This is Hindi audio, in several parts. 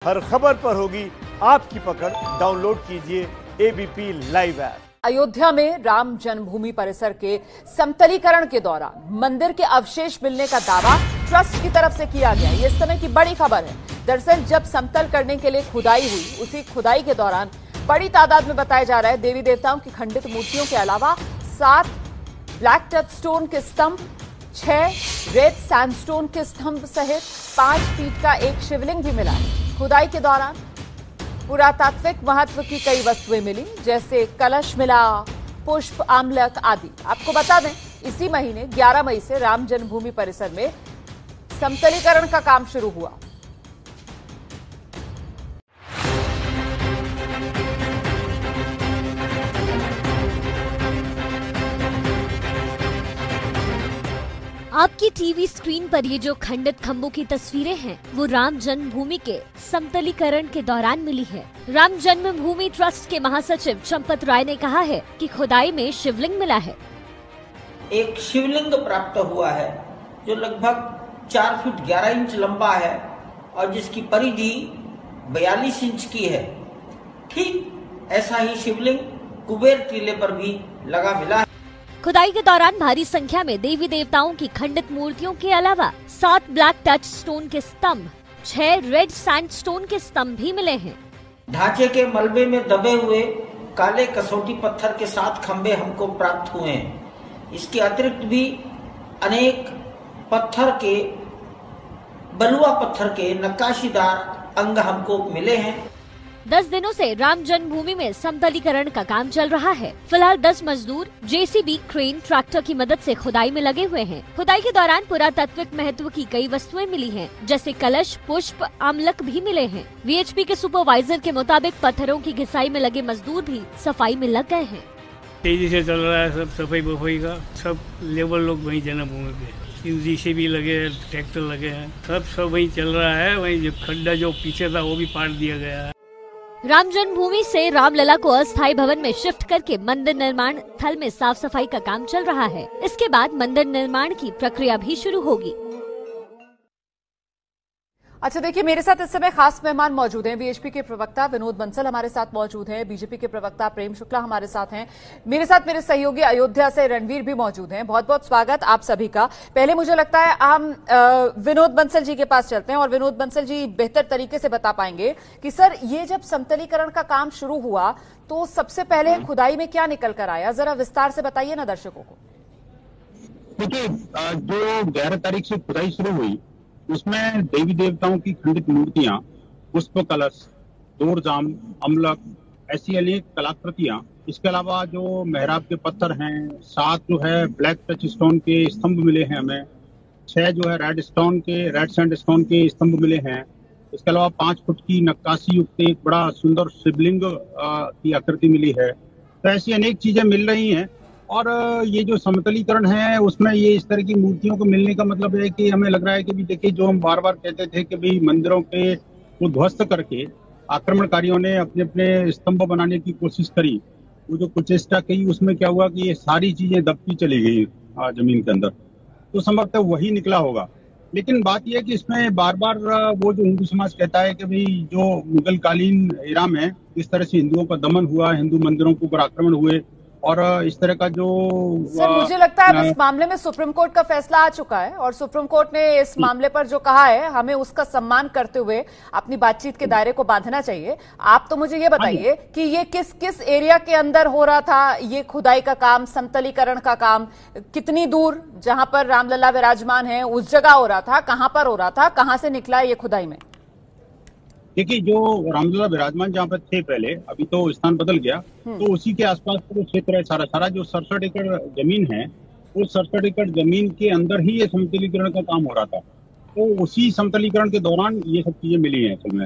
हर खबर पर होगी आपकी पकड़। डाउनलोड कीजिए एबीपी लाइव ऐप। अयोध्या में राम जन्मभूमि परिसर के समतलीकरण के दौरान मंदिर के अवशेष मिलने का दावा ट्रस्ट की तरफ से किया गया। ये इस समय की बड़ी खबर है। दरअसल जब समतल करने के लिए खुदाई हुई, उसी खुदाई के दौरान बड़ी तादाद में बताया जा रहा है देवी देवताओं की खंडित मूर्तियों के अलावा 7 ब्लैक टच स्टोन के स्तंभ, 6 रेड सैंडस्टोन के स्तंभ सहित 5 फीट का एक शिवलिंग भी मिला है। खुदाई के दौरान पुरातात्विक महत्व की कई वस्तुएं मिली, जैसे कलश मिला, पुष्प, आमलक आदि। आपको बता दें, इसी महीने 11 मई से राम जन्मभूमि परिसर में समतलीकरण का काम शुरू हुआ। आपकी टीवी स्क्रीन पर ये जो खंडित खंभों की तस्वीरें हैं, वो राम जन्मभूमि के समतलीकरण के दौरान मिली है। राम जन्मभूमि ट्रस्ट के महासचिव चंपत राय ने कहा है कि खुदाई में शिवलिंग मिला है। एक शिवलिंग प्राप्त हुआ है जो लगभग 4 फीट 11 इंच लंबा है और जिसकी परिधि 42 इंच की है। ठीक ऐसा ही शिवलिंग कुबेर टीले पर भी लगा मिला है। खुदाई के दौरान भारी संख्या में देवी देवताओं की खंडित मूर्तियों के अलावा 7 ब्लैक टच स्टोन के स्तंभ, 6 रेड सैंडस्टोन के स्तंभ भी मिले हैं। ढांचे के मलबे में दबे हुए काले कसौटी पत्थर के 7 खंभे हमको प्राप्त हुए हैं। इसके अतिरिक्त भी अनेक पत्थर के, बलुआ पत्थर के नक्काशीदार अंग हमको मिले हैं। 10 दिनों से राम जन्मभूमि में समतलीकरण का काम चल रहा है। फिलहाल 10 मजदूर जेसीबी, क्रेन, ट्रैक्टर की मदद से खुदाई में लगे हुए हैं। खुदाई के दौरान पुरातात्विक महत्व की कई वस्तुएं मिली हैं, जैसे कलश, पुष्प, आमलक भी मिले हैं। वीएचपी के सुपरवाइजर के मुताबिक पत्थरों की घिसाई में लगे मजदूर भी सफाई में लग गए हैं। तेजी से चल रहा है सब सफाई बफाई का। सब लेबर लोग वहीं जन्मभूमि पे, जेसीबी लगे हैं, ट्रैक्टर लगे हैं, सब वहीं चल रहा है। वहीं जो खड्डा जो पीछे था वो भी पाट दिया गया है। राम जन्मभूमि से रामलला को अस्थायी भवन में शिफ्ट करके मंदिर निर्माण स्थल में साफ सफाई का काम चल रहा है। इसके बाद मंदिर निर्माण की प्रक्रिया भी शुरू होगी। अच्छा, देखिए, मेरे साथ इस समय खास मेहमान मौजूद हैं। वीएचपी के प्रवक्ता विनोद बंसल हमारे साथ मौजूद हैं, बीजेपी के प्रवक्ता प्रेम शुक्ला हमारे साथ हैं, मेरे साथ मेरे सहयोगी अयोध्या से रणवीर भी मौजूद हैं। बहुत बहुत स्वागत आप सभी का। पहले मुझे लगता है हम विनोद बंसल जी के पास चलते हैं और विनोद बंसल जी बेहतर तरीके से बता पाएंगे कि सर, ये जब समतलीकरण का काम शुरू हुआ तो सबसे पहले खुदाई में क्या निकल कर आया, जरा विस्तार से बताइए ना दर्शकों को। देखिए, जो 11 तारीख से खुदाई शुरू हुई उसमें देवी देवताओं की खंडित मूर्तियां, पुष्प कलश, दोरजाम, अमलक, ऐसी अनेक कलाकृतियां, इसके अलावा जो मेहराब के पत्थर हैं, 7 जो है ब्लैक टच स्टोन के स्तंभ मिले हैं हमें, 6 जो है रेड सैंड स्टोन के स्तंभ मिले हैं। इसके अलावा 5 फुट की नक्काशी युक्त एक बड़ा सुंदर शिवलिंग की आकृति मिली है। तो ऐसी अनेक चीजें मिल रही हैं। और ये जो समतलीकरण है उसमें ये इस तरह की मूर्तियों को मिलने का मतलब है कि हमें लग रहा है कि भी देखिए, जो हम बार बार कहते थे कि भाई मंदिरों के को ध्वस्त करके आक्रमणकारियों ने अपने अपने स्तंभ बनाने की कोशिश करी, वो जो कुचेष्टा की, उसमें क्या हुआ कि ये सारी चीजें दबती चली गई जमीन के अंदर। तो संभवतः वही निकला होगा। लेकिन बात यह है कि इसमें बार बार वो जो हिंदू समाज कहता है कि भाई जो मुगल कालीन एरा में इस तरह से हिंदुओं का दमन हुआ, हिंदू मंदिरों के ऊपर आक्रमण हुए और इस तरह का जो सर, मुझे लगता है अब इस मामले में सुप्रीम कोर्ट का फैसला आ चुका है और सुप्रीम कोर्ट ने इस मामले पर जो कहा है, हमें उसका सम्मान करते हुए अपनी बातचीत के दायरे को बांधना चाहिए। आप तो मुझे ये बताइए कि ये किस किस एरिया के अंदर हो रहा था, ये खुदाई का काम, समतलीकरण का काम, कितनी दूर जहां पर रामलला विराजमान है उस जगह हो रहा था, कहां पर हो रहा था, कहां से निकला ये खुदाई में? देखिए, जो रामलला विराजमान जहाँ पर थे पहले, अभी तो स्थान बदल गया, तो उसी के आसपास का जो क्षेत्र है सारा जो 67 एकड़ जमीन है, वो 67 एकड़ जमीन के अंदर ही ये समतलीकरण का काम हो रहा था। तो उसी समतलीकरण के दौरान ये सब चीजें मिली हैं असल में,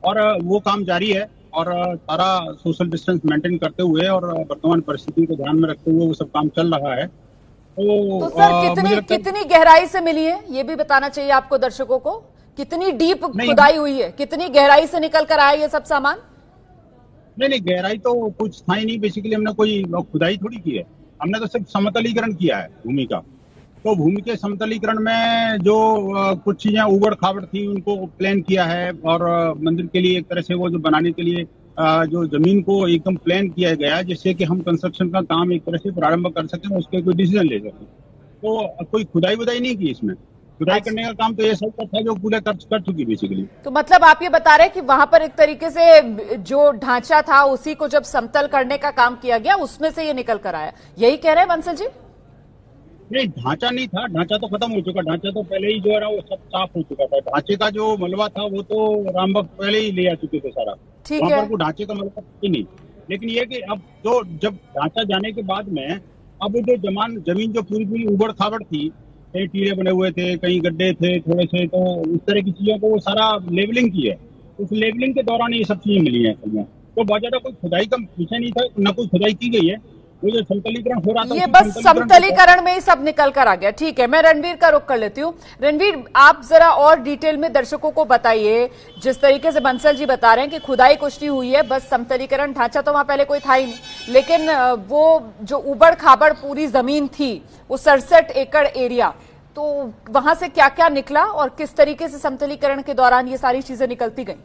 और वो काम जारी है और सारा सोशल डिस्टेंस मेंटेन करते हुए और वर्तमान परिस्थिति को ध्यान में रखते हुए वो सब काम चल रहा है। तो सर, कितनी गहराई से मिली है ये भी बताना चाहिए आपको दर्शकों को। कितनी डीप खुदाई हुई है, कितनी गहराई से निकल कर आया ये सब सामान? नहीं, गहराई तो कुछ था ही नहीं। बेसिकली हमने कोई खुदाई थोड़ी की है, हमने तो सिर्फ समतलीकरण किया है भूमि का। तो भूमि के समतलीकरण में जो कुछ चीजें उबड़ खाबड़ थी उनको प्लान किया है, और मंदिर के लिए एक तरह से वो जो बनाने के लिए जो जमीन को एकदम प्लान किया गया है, जिससे कि हम कंस्ट्रक्शन का काम एक तरह से प्रारंभ कर सकें, उसके कोई डिसीजन ले सकें। तो कोई खुदाई वुदाई नहीं की इसमें, खुदाई करने का काम तो ये सब था जो पूरा कर चुकी बेसिकली। तो मतलब आप ये बता रहे हैं कि वहां पर एक तरीके से जो ढांचा था उसी को जब समतल करने का काम किया गया उसमें से ये निकल कर आया, यही कह रहे हैं बंसल जी? नहीं, ढांचा नहीं था, ढांचा तो खत्म हो चुका, ढांचा तो पहले ही जो है ना वो सब साफ हो चुका था। ढांचे का जो मलबा था वो तो राम भक्त पहले ही ले आ चुके थे सारा, वहां पर वो ढांचे का मलबा ही नहीं। लेकिन ये कि अब जो जब ढांचा जाने के बाद में अब जो जमीन जो पूरी उबड़ खाबड़ थी, कहीं टीले बने हुए थे, कहीं गड्ढे थे थोड़े से, तो उस तरह की चीजों को वो सारा लेवलिंग की है। उस लेवलिंग के दौरान ये सब चीजें मिली है। तो बहुत ज्यादा कोई खुदाई का विषय नहीं था, न कोई खुदाई की गई है। वो जो समतलीकरण हो रहा था ये बस समतलीकरण में ही सब निकल कर आ गया। ठीक है, मैं रणवीर का रुख कर लेती हूँ। रणवीर, आप जरा और डिटेल में दर्शकों को बताइए, जिस तरीके से बंसल जी बता रहे हैं कि खुदाई कुछ नहीं हुई है, बस समतलीकरण, ढांचा तो वहां पहले कोई था ही नहीं, लेकिन वो जो उबड़ खाबड़ पूरी जमीन थी, वो 67 एकड़ एरिया, तो वहां से क्या क्या निकला और किस तरीके से समतलीकरण के दौरान ये सारी चीजें निकलती गई?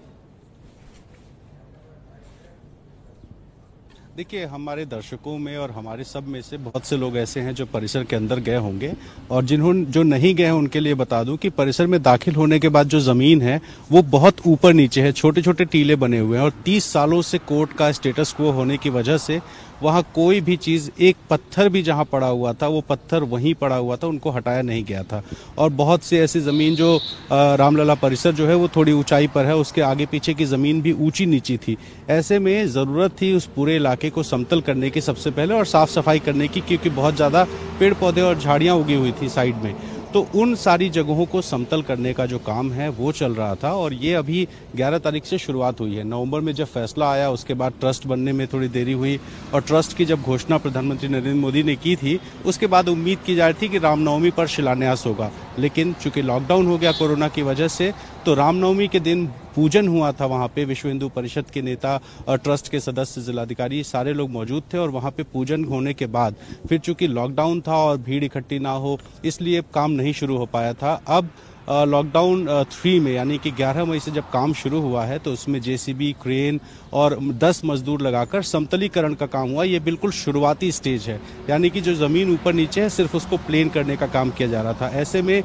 देखिए, हमारे दर्शकों में और हमारे सब में से बहुत से लोग ऐसे हैं जो परिसर के अंदर गए होंगे, और जो नहीं गए हैं उनके लिए बता दूं कि परिसर में दाखिल होने के बाद जो जमीन है वो बहुत ऊपर नीचे है, छोटे छोटे टीले बने हुए हैं, और 30 सालों से कोर्ट का स्टेटस क्वो होने की वजह से वहां कोई भी चीज, एक पत्थर भी जहां पड़ा हुआ था वो पत्थर वहीं पड़ा हुआ था, उनको हटाया नहीं गया था। और बहुत से ऐसी जमीन जो रामलला परिसर जो है वो थोड़ी ऊंचाई पर है, उसके आगे पीछे की जमीन भी ऊंची नीची थी। ऐसे में जरूरत थी उस पूरे इलाके को समतल करने की सबसे पहले, और साफ सफाई करने की, क्योंकि बहुत ज्यादा पेड़ पौधे और झाड़ियां उगी हुई थी साइड में। तो उन सारी जगहों को समतल करने का जो काम है वो चल रहा था, और ये अभी 11 तारीख से शुरुआत हुई है। नवंबर में जब फैसला आया उसके बाद ट्रस्ट बनने में थोड़ी देरी हुई, और ट्रस्ट की जब घोषणा प्रधानमंत्री नरेंद्र मोदी ने की थी उसके बाद उम्मीद की जा रही थी कि रामनवमी पर शिलान्यास होगा, लेकिन चूंकि लॉकडाउन हो गया कोरोना की वजह से, तो रामनवमी के दिन पूजन हुआ था। वहां पे विश्व हिंदू परिषद के नेता और ट्रस्ट के सदस्य, जिलाधिकारी, सारे लोग मौजूद थे, और वहां पे पूजन होने के बाद फिर चूंकि लॉकडाउन था और भीड़ इकट्ठी ना हो इसलिए काम नहीं शुरू हो पाया था। अब लॉकडाउन 3 में यानी कि 11 मई से जब काम शुरू हुआ है तो उसमें जेसीबी, क्रेन और 10 मजदूर लगाकर समतलीकरण का काम हुआ। ये बिल्कुल शुरुआती स्टेज है, यानी कि जो जमीन ऊपर नीचे है सिर्फ उसको प्लेन करने का काम किया जा रहा था। ऐसे में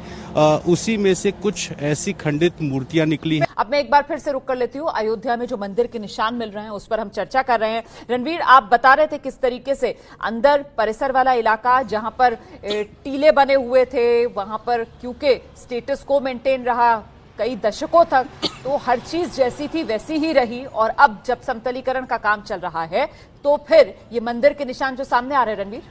उसी में से कुछ ऐसी खंडित मूर्तियां निकली हैं। अब मैं एक बार फिर से रुक कर लेती हूँ। अयोध्या में जो मंदिर के निशान मिल रहे हैं उस पर हम चर्चा कर रहे हैं। रणवीर, आप बता रहे थे किस तरीके से अंदर परिसर वाला इलाका जहां पर टीले बने हुए थे, वहां पर क्योंकि स्टेटस को मेंटेन रहा कई दशकों तक, तो हर चीज जैसी थी वैसी ही रही, और अब जब समतलीकरण का काम चल रहा है तो फिर ये मंदिर के निशान जो सामने आ रहे हैं, रणवीर?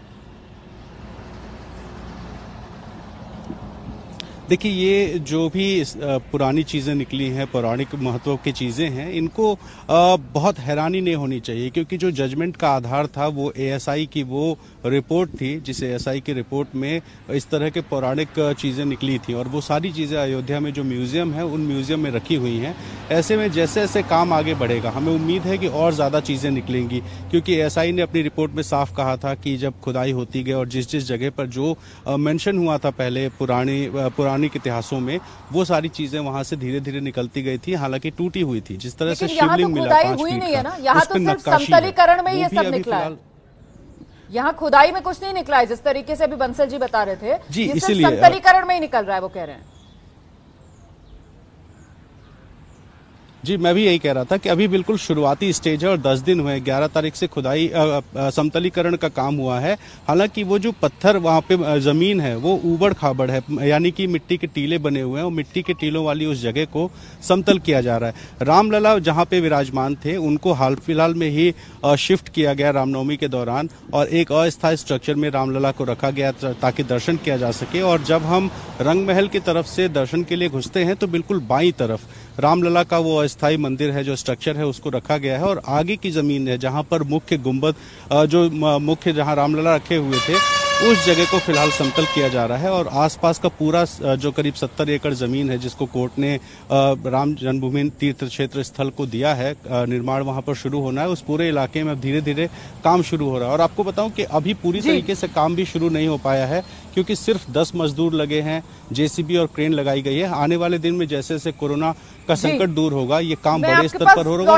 देखिए, ये जो भी पुरानी चीज़ें निकली हैं, पौराणिक महत्व की चीज़ें हैं, इनको बहुत हैरानी नहीं होनी चाहिए, क्योंकि जो जजमेंट का आधार था वो एएसआई की वो रिपोर्ट थी, जिस एएसआई की रिपोर्ट में इस तरह के पौराणिक चीज़ें निकली थी, और वो सारी चीज़ें अयोध्या में जो म्यूजियम है उन म्यूजियम में रखी हुई हैं। ऐसे में जैसे जैसे काम आगे बढ़ेगा हमें उम्मीद है कि और ज़्यादा चीज़ें निकलेंगी, क्योंकि एएसआई ने अपनी रिपोर्ट में साफ कहा था कि जब खुदाई होती गई और जिस जिस जगह पर जो मेंशन हुआ था पहले पुरानी इतिहासों में, वो सारी चीजें वहां से धीरे धीरे निकलती गई थी, हालांकि टूटी हुई थी। जिस तरह से शिवलिंग मिला 5 फीट का, यहाँ तो सिर्फ समतलीकरण में ये सब निकला है, यहाँ खुदाई में कुछ नहीं निकला है, जिस तरीके से अभी बंसल जी बता रहे थे जी, ये इसीलिए समतलीकरण में ही निकल रहा है, वो कह रहे हैं। जी, मैं भी यही कह रहा था कि अभी बिल्कुल शुरुआती स्टेज है और 10 दिन हुए। 11 तारीख से खुदाई समतलीकरण का काम हुआ है। हालांकि वो जो पत्थर वहां पे जमीन है वो ऊबड़ खाबड़ है, यानी कि मिट्टी के टीले बने हुए हैं, और मिट्टी के टीलों वाली उस जगह को समतल किया जा रहा है। रामलला जहां पे विराजमान थे उनको हाल फिलहाल में ही शिफ्ट किया गया रामनवमी के दौरान, और एक अस्थायी स्ट्रक्चर में रामलला को रखा गया ताकि दर्शन किया जा सके। और जब हम रंग महल की तरफ से दर्शन के लिए घुसते हैं तो बिल्कुल बाईं तरफ रामलला का वो अस्थायी मंदिर है, जो स्ट्रक्चर है उसको रखा गया है, और आगे की जमीन है जहां पर मुख्य गुंबद, जो मुख्य जहां रामलला रखे हुए थे उस जगह को फिलहाल समतल किया जा रहा है और आसपास का पूरा जो करीब 70 एकड़ जमीन है जिसको कोर्ट ने राम जन्मभूमि तीर्थ क्षेत्र स्थल को दिया है, निर्माण वहां पर शुरू होना है, उस पूरे इलाके में धीरे धीरे काम शुरू हो रहा है। और आपको बताऊं कि अभी पूरी तरीके से काम भी शुरू नहीं हो पाया है क्योंकि सिर्फ 10 मजदूर लगे हैं, जेसीबी और क्रेन लगाई गई है। आने वाले दिन में जैसे जैसे कोरोना का संकट दूर होगा ये काम बड़े स्तर पर होगा।